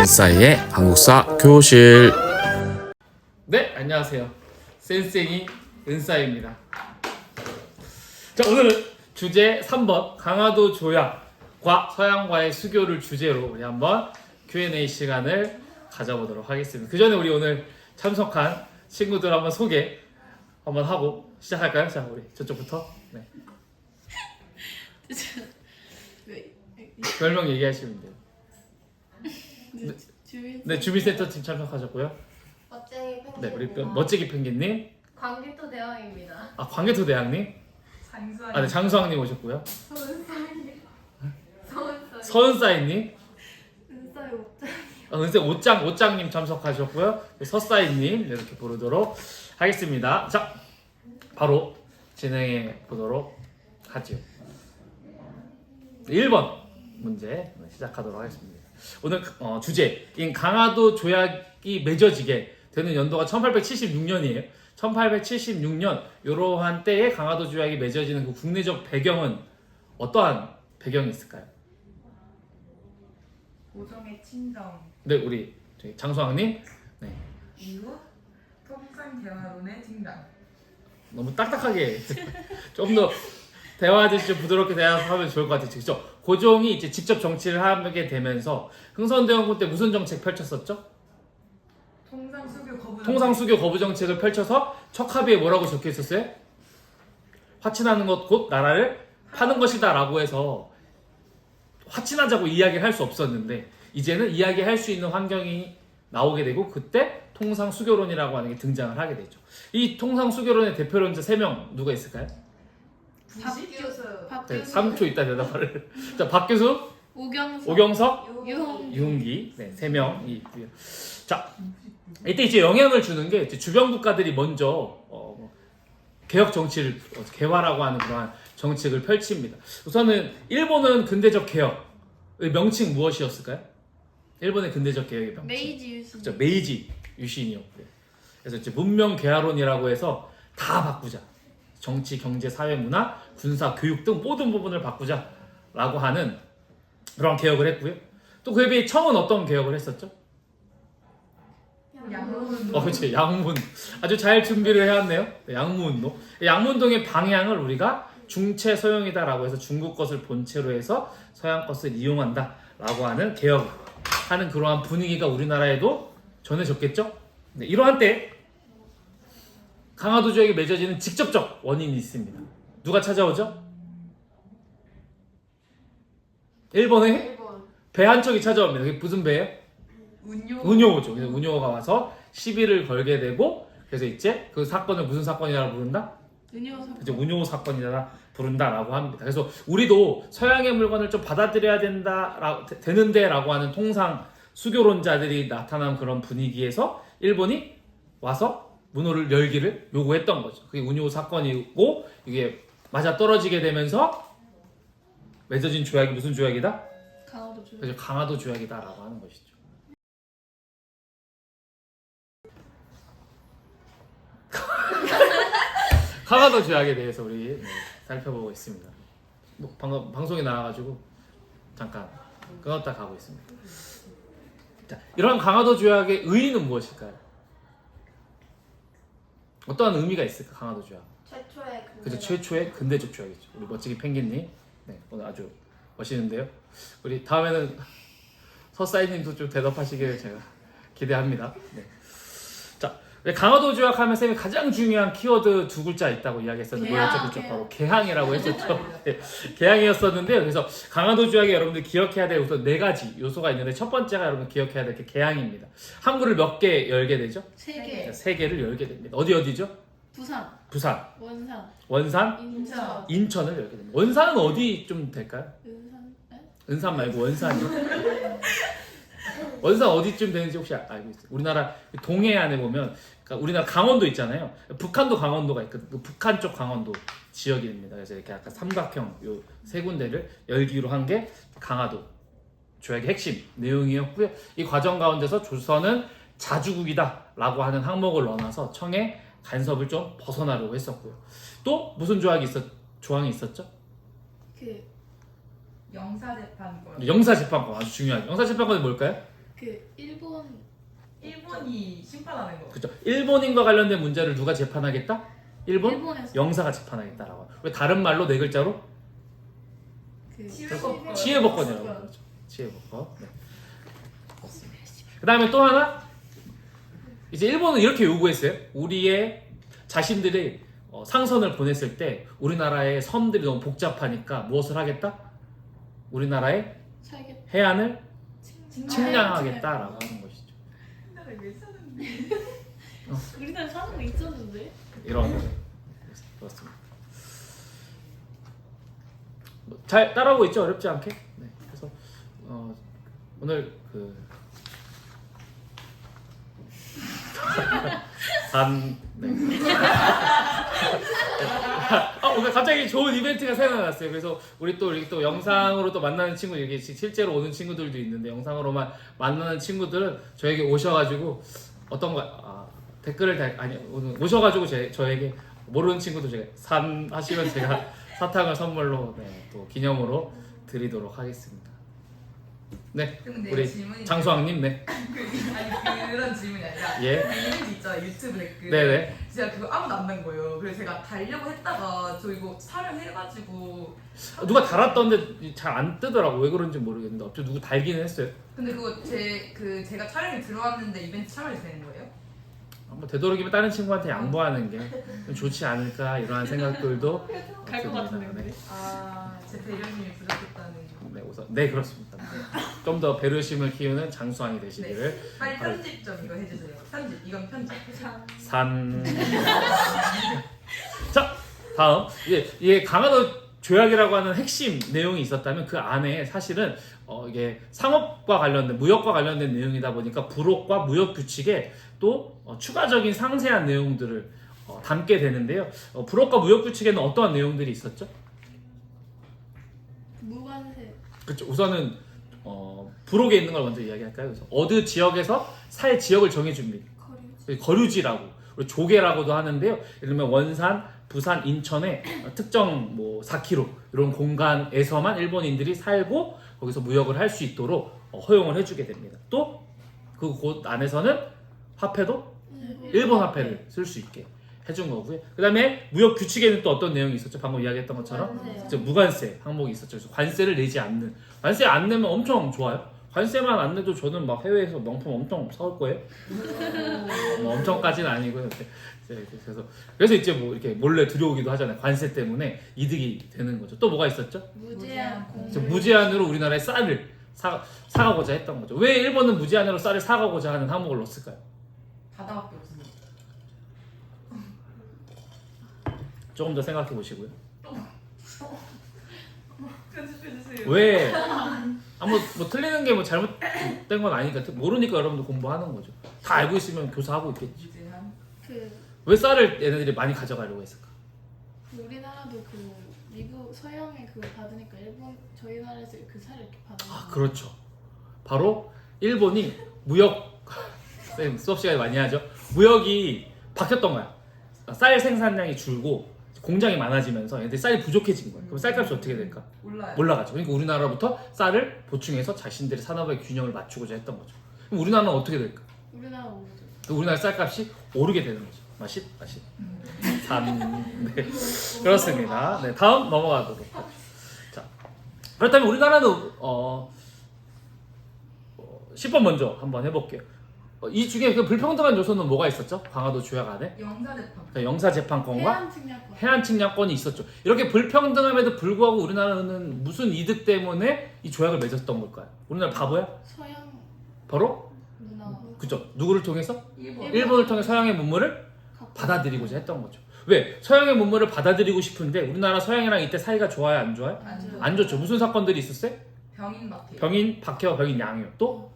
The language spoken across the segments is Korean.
센사이의 한국사 교실. 네, 안녕하세요. 센생이 은사입니다. 자, 오늘은 주제 3번 강화도 조약과 서양과의 수교를 주제로 우리 한번 Q&A 시간을 가져보도록 하겠습니다. 그 전에 우리 오늘 참석한 친구들 한번 소개 한번 하고 시작할까요? 자, 우리 저쪽부터. 네. 별명 얘기하시면 돼요. 네, 주민센터 팀 참석하셨고요. 멋쟁이 펭귄. 네, 우리 멋지기 펭귄님. 광길토 대왕입니다. 아, 광개토 대왕님. 장수아님. 아, 네, 장수왕님 오셨고요. 서은사님. 서은사이님. 은사의 옷장. 은세 옷장님 참석하셨고요. 서사이님 이렇게 부르도록 하겠습니다. 자, 바로 진행해 보도록 하죠. 1번 문제 시작하도록 하겠습니다. 오늘 주제인 강화도 조약이 맺어지게 되는 연도가 1876년이에요. 1876년 이러한 때에 강화도 조약이 맺어지는 그 국내적 배경은 어떠한 배경이 있을까요? 고종의 친정 네, 우리 장수왕님. 네. 이후 통상 대화론의 증강. 너무 딱딱하게 좀 더 대화하듯이 좀 부드럽게 대화하면 좋을 것 같아요. 그렇죠? 고종이 이제 직접 정치를 하게 되면서 흥선대원군 때 무슨 정책 펼쳤었죠? 통상수교 거부 정책을 펼쳐서 척합의에 뭐라고 적혀 있었어요? 화친하는 것 곧 나라를 파는 것이다라고 해서 화친하자고 이야기를 할 수 없었는데 이제는 이야기할 수 있는 환경이 나오게 되고 그때 통상수교론이라고 하는 게 등장을 하게 되죠. 이 통상수교론의 대표론자 3명 누가 있을까요? 박교수. 네, 3초 있다 대답을. 자, 박교수, 오경석, 유흥기, 네, 3명이 있고요. 자, 이때 이제 영향을 주는 게 이제 주변 국가들이 먼저 개혁 정치를 개화라고 하는 그러한 정책을 펼칩니다. 우선은 일본은 근대적 개혁의 명칭 무엇이었을까요? 일본의 근대적 개혁의 명칭. 메이지 유신. 그렇죠. 메이지 유신이었고요. 그래서 이제 문명 개화론이라고 해서 다 바꾸자. 정치, 경제, 사회, 문화, 군사, 교육 등 모든 부분을 바꾸자라고 하는 그런 개혁을 했고요. 또 그에 비해 청은 어떤 개혁을 했었죠? 양문. 그렇죠. 양문. 아주 잘 준비를 해왔네요. 네, 양문운동. 양문운동의 방향을 우리가 중체 서용이다라고 해서 중국 것을 본체로 해서 서양 것을 이용한다라고 하는 개혁하는 그러한 분위기가 우리나라에도 전해졌겠죠? 네, 이러한 때 강화도 조약이 맺어지는 직접적 원인이 있습니다. 누가 찾아오죠? 일본의 배 한 척이 찾아옵니다. 그게 무슨 배예요? 운용호죠. 그래서 운용호가 와서 시비를 걸게 되고 그래서 이제 그 사건을 무슨 사건이라고 부른다? 그죠, 운용호 사건이라 부른다라고 합니다. 그래서 우리도 서양의 물건을 좀 받아들여야 되는데라고 하는 통상 수교론자들이 나타난 그런 분위기에서 일본이 와서 문호를 열기를 요구했던 거죠. 그게 운용호 사건이고 이게 맞아 떨어지게 되면서 맺어진 조약이 무슨 조약이다? 강화도 조약. 그래서 강화도 조약이다라고 하는 것이죠. 강화도 조약에 대해서 우리 살펴보고 있습니다. 뭐 방금 방송에 나와가지고 잠깐 끊었다 가고 있습니다. 자, 이러한 강화도 조약의 의의는 무엇일까요? 어떠한 의미가 있을까? 강화도 조약. 최초의 그죠, 최초의 근대적 조약이죠. 우리 멋지기 펭귄님, 네, 오늘 아주 멋있는데요. 우리 다음에는 서사이님도 좀 대답하시기를 제가 기대합니다. 네. 자, 강화도 조약하면 쌤이 가장 중요한 키워드 2글자 있다고 이야기했었는데 뭐였죠? 그렇죠, 바로 개항이라고 했었죠. 네, 개항이었었는데요. 그래서 강화도 조약에 여러분들 기억해야 될 우선 4가지 요소가 있는데 첫 번째가 여러분 기억해야 될 게 개항입니다. 항구를 몇 개 열게 되죠? 3개. 3개를 열게 됩니다. 어디죠? 부산, 원산, 인천을 열게 됩니다. 원산은 어디 좀 될까요? 은산 말고 원산이. 원산 어디쯤 되는지 혹시 알고 있어요? 우리나라 동해안에 보면 그러니까 우리나라 강원도 있잖아요. 북한도 강원도가 있거든요. 그 북한 쪽 강원도 지역입니다. 그래서 이렇게 약간 삼각형 요 3군데를 열기로 한 게 강화도 조약의 핵심 내용이었고요. 이 과정 가운데서 조선은 자주국이다라고 하는 항목을 넣어놔서 청의 간섭을 좀 벗어나려고 했었고요. 또 무슨 조항이 있었죠? 영사재판권. 영사재판권 아주 중요하죠. 영사재판권이 뭘까요? 그 일본이 심판하는 거. 그죠? 일본인과 관련된 문제를 누가 재판하겠다? 일본에서 영사가 재판하겠다라고. 왜 다른 말로 네 글자로 그 치유법권. 치해법권이라고 그러죠. 치해법권. 네. 그 다음에 또 하나 이제 일본은 이렇게 요구했어요. 우리의 자신들이 상선을 보냈을 때 우리나라의 섬들이 너무 복잡하니까 무엇을 하겠다? 우리나라의 살겠 해안을 네. 측량하겠다라고 하는 것이죠. 우리나라에 왜 사는데? 우리나라 사는 거 있었는데 이런 거죠. 그렇습니다. 잘 따라오고 있죠? 어렵지 않게. 네. 그래서 오늘 그 네. 오늘 갑자기 좋은 이벤트가 생각났어요. 그래서 우리 또 영상으로 또 만나는 친구, 이게 실제로 오는 친구들도 있는데 영상으로만 만나는 친구들은 저에게 오셔가지고 어떤 거 댓글을 오늘 오셔가지고 저에게 모르는 친구도 제가 산 하시면 제가 사탕을 선물로 또 기념으로 드리도록 하겠습니다. 네, 근데 우리 질문이 장수왕님, 네, 아니 그런 질문이 아니라 예, 이벤트 있잖아요, 유튜브 댓글. 네네. 제가 그거 아무도 안 단 거예요. 그래서 제가 달려고 했다가 저 이거 촬영해가지고. 누가 달았던데 잘 안 뜨더라고. 왜 그런지 모르겠는데 어차피 누구 달기는 했어요. 근데 그거 제가 촬영에 들어왔는데 이벤트 참여해도 되는 거예요? 뭐 되도록이면 다른 친구한테 양보하는 게 좀 좋지 않을까 이러한 생각들도 갈 것 같은데 근데. 제 배려심이 부족했다는. 네, 우선 네 그렇습니다. 좀 더 배려심을 키우는 장수왕이 되시기를. 빨리 편집 좀 이거 해주세요. 편집 이건 편집. 산. 자, 다음 이게 강화도 조약이라고 하는 핵심 내용이 있었다면 그 안에 사실은 이게 상업과 관련된 무역과 관련된 내용이다 보니까 불옥과 무역 규칙에 또 추가적인 상세한 내용들을 담게 되는데요. 불옥과 무역 규칙에는 어떠한 내용들이 있었죠? 무관세 그렇죠. 우선은 불옥에 있는 걸 먼저 이야기할까요? 그래서 어느 지역에서 살 지역을 정해줍니다. 거류 거류지라고, 그리고 조계라고도 하는데요. 예를 들면 원산, 부산, 인천의 특정 4km 이런 공간에서만 일본인들이 살고 거기서 무역을 할 수 있도록 허용을 해주게 됩니다. 또 그 곳 안에서는 화폐도 일본 화폐를 쓸 수 있게 해준 거고요. 그 다음에 무역 규칙에는 또 어떤 내용이 있었죠? 방금 이야기했던 것처럼 무관세 항목이 있었죠. 그래서 관세를 내지 않는, 관세 안 내면 엄청 좋아요. 관세만 안 내도 저는 막 해외에서 명품 엄청 사올 거예요. 엄청까지는 아니고요. 그래서 이제 이렇게 몰래 들여오기도 하잖아요. 관세 때문에 이득이 되는 거죠. 또 뭐가 있었죠? 무제한 그래서 무제한으로 우리나라에 쌀을 사가고자 했던 거죠. 왜 일본은 무제한으로 쌀을 사가고자 하는 항목을 넣었을까요? 바다밖에 없습니다. 조금 더 생각해 보시고요. 편집해주세요. 왜? 틀리는 게 잘못된 건 아니니까 모르니까 여러분들 공부하는 거죠. 다 알고 있으면 교사하고 있겠지. 무제한. 왜 쌀을 얘네들이 많이 가져가려고 했을까? 우리나라도 미국 서양에 받으니까 일본 저희 나라에서 그 살을 이렇게 받아. 그렇죠. 바로 일본이 무역 쌤 수업 시간에 많이 하죠. 무역이 바뀌었던 거야. 쌀 생산량이 줄고 공장이 많아지면서 얘네들이 쌀이 부족해진 거야. 그럼 쌀값이 어떻게 될까? 올라가죠. 그러니까 우리나라부터 쌀을 보충해서 자신들의 산업의 균형을 맞추고자 했던 거죠. 그럼 우리나라는 어떻게 될까? 우리나라 오르죠. 우리나라 쌀값이 오르게 되는 거죠. 맛이. 네. 그렇습니다. 네, 다음 넘어가도록 하죠. 자, 그렇다면 우리나라는 10번 먼저 한번 해볼게요. 이 중에 그 불평등한 요소는 뭐가 있었죠? 강화도 조약 안에? 영사재판. 영사재판권과 해안측량권. 해안측량권이 있었죠. 이렇게 불평등함에도 불구하고 우리나라는 무슨 이득 때문에 이 조약을 맺었던 걸까요? 우리나라 바보야? 서양 바로? 문화. 그죠. 누구를 통해서? 일본. 일본을 통해 서양의 문물을 받아들이고자 했던 거죠. 왜? 서양의 문물을 받아들이고 싶은데 우리나라 서양이랑 이때 사이가 좋아요? 안 좋아요? 안 좋죠. 무슨 사건들이 있었어요? 병인 마태. 병인 박해와 병인 양요. 또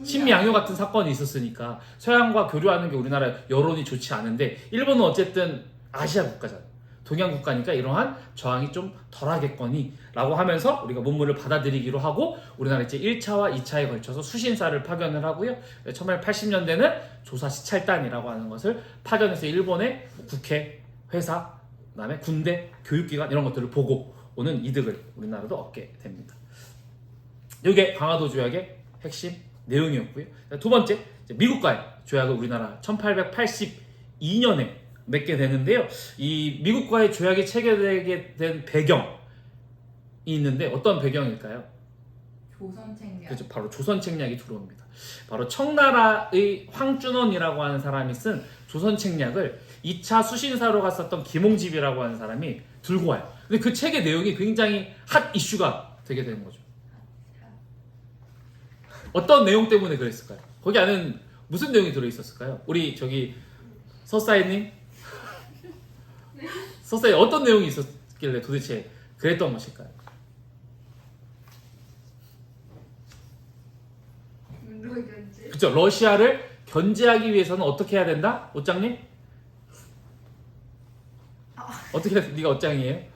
신양요 같은 사건이 있었으니까 서양과 교류하는 게 우리나라 여론이 좋지 않은데 일본은 어쨌든 아시아 국가잖아요. 동양 국가니까 이러한 저항이 좀 덜하겠거니 라고 하면서 우리가 문물을 받아들이기로 하고 우리나라 이제 1차와 2차에 걸쳐서 수신사를 파견을 하고요. 1880년대는 조사 시찰단이라고 하는 것을 파견해서 일본의 국회, 회사, 그다음에 군대, 교육기관 이런 것들을 보고 오는 이득을 우리나라도 얻게 됩니다. 이게 강화도 조약의 핵심 내용이었고요. 두 번째, 이제 미국과의 조약을 우리나라 1882년에 맺게 되는데요. 이 미국과의 조약이 체결되게 된 배경이 있는데 어떤 배경일까요? 조선 책략. 그렇죠. 바로 조선 책략이 들어옵니다. 바로 청나라의 황준원이라고 하는 사람이 쓴 조선 책략을 2차 수신사로 갔었던 김홍집이라고 하는 사람이 들고 와요. 근데 그 책의 내용이 굉장히 핫 이슈가 되게 되는 거죠. 어떤 내용 때문에 그랬을까요? 거기 안에는 무슨 내용이 들어있었을까요? 우리 저기 서사이님? 서사이 어떤 내용이 있었길래 도대체 그랬던 것일까요? 운동의 견제. 그렇죠. 러시아를 견제하기 위해서는 어떻게 해야 된다? 옷장님? 어떻게 해야 돼? 네가 옷장이에요? 네.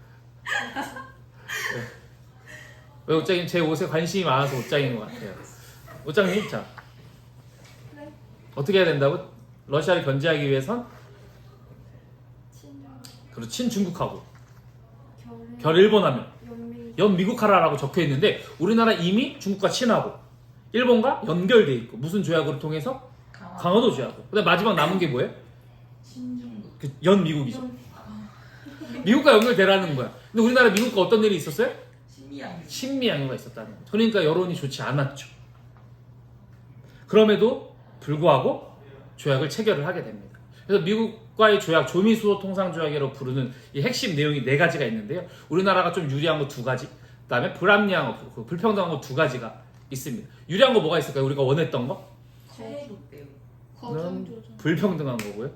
왜 옷장님 제 옷에 관심이 많아서 옷장인 것 같아요. 옷장님, 자 네. 어떻게 해야 된다고? 러시아를 견제하기 위해선 친중. 그리고 친중국하고 결. 결 일본하면 연민. 연미국하라라고 적혀 있는데 우리나라 이미 중국과 친하고 일본과 연결돼 있고 무슨 조약으로 통해서 강화도 조약으로. 그다음 마지막 남은 게 뭐예요? 신중국. 그 연미국이죠. 미국과 연결되라는 거야. 근데 우리나라 미국과 어떤 일이 있었어요? 신미양. 신미양요가 있었다는 거죠. 그러니까 여론이 좋지 않았죠. 그럼에도 불구하고 조약을 체결을 하게 됩니다. 그래서 미국과의 조약, 조미수호 통상조약이라고 부르는 이 핵심 내용이 4가지가 있는데요. 우리나라가 좀 유리한 거 2가지, 그다음에 불합리한 거, 불평등한 거 2가지가 있습니다. 유리한 거 뭐가 있을까요? 우리가 원했던 거? 최국 배우. 거중 조정. 불평등한 거고요.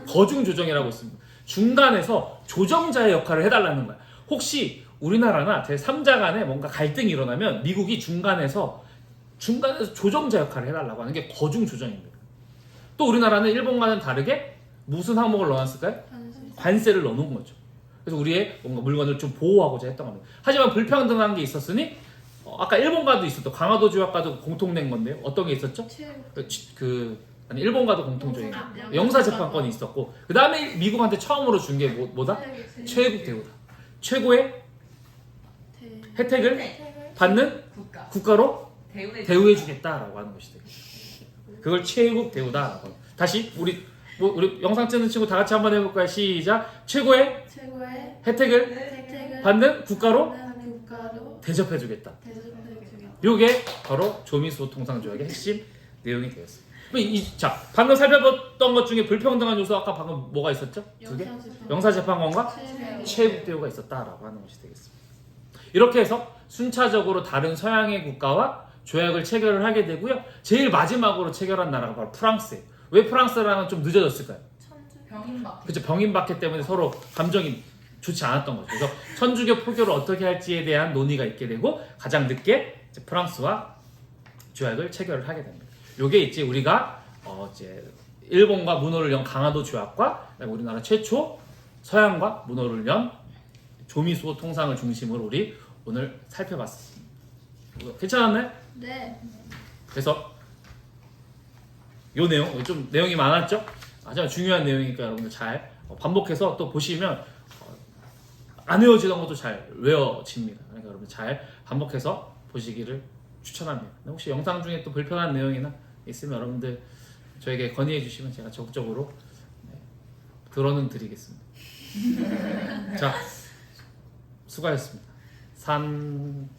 거중 조정이라고 있습니다. 중간에서 조정자의 역할을 해달라는 거야. 혹시 우리나라나 제3자 간에 뭔가 갈등이 일어나면 미국이 중간에서 조정자 역할을 해달라고 하는 게 거중 조정입니다. 또 우리나라는 일본과는 다르게 무슨 항목을 넣어놨을까요? 관세. 관세를 넣어놓은 거죠. 그래서 우리의 뭔가 물건을 좀 보호하고자 했던 겁니다. 하지만 불평등한 게 있었으니 아까 일본과도 있었던 강화도 조약과도 공통된 건데요. 어떤 게 있었죠? 체육. 아니 일본과도 공통적인 영사재판권이 있었고 그 다음에 미국한테 처음으로 준 게 뭐다? 최국 대우다. 최고의 혜택을 혜택을. 받는 국가. 국가로 대우해. 대우해주겠다라고 하는 것이 되겠습니다. 그걸 최국 대우다라고. 다시 우리 영상 찍는 친구 다 같이 한번 해볼까요? 시작. 최고의 최고의 혜택을 혜택을 받는 국가로 받는 국가로 대접해주겠다. 대접해주겠다. 요게 바로 조미수호 통상조약의 핵심 내용이 되겠습니다. 자, 방금 살펴봤던 것 중에 불평등한 요소 아까 방금 뭐가 있었죠? 2개? 영사재판권과 최국 대우가 있었다라고 하는 것이 되겠습니다. 이렇게 해서 순차적으로 다른 서양의 국가와 조약을 체결을 하게 되고요. 제일 마지막으로 체결한 나라가 바로 프랑스예요. 왜 프랑스랑은 좀 늦어졌을까요? 병인박. 그렇죠. 병인박해 때문에 서로 감정이 좋지 않았던 거죠. 그래서 천주교 포교를 어떻게 할지에 대한 논의가 있게 되고 가장 늦게 이제 프랑스와 조약을 체결을 하게 됩니다. 요게 이제 우리가 이제 일본과 문호를 연 강화도 조약과 우리나라 최초 서양과 문호를 연 조미수호 통상을 중심으로 우리 오늘 살펴봤습니다. 괜찮았나요? 네. 그래서 요 내용 좀 내용이 많았죠? 하지만 중요한 내용이니까 여러분들 잘 반복해서 또 보시면 안 외워지던 것도 잘 외워집니다. 그러니까 여러분 잘 반복해서 보시기를 추천합니다. 혹시 영상 중에 또 불편한 내용이나 있으면 여러분들 저에게 건의해 주시면 제가 적극적으로 들어는 드리겠습니다. 자, 수고하셨습니다. 산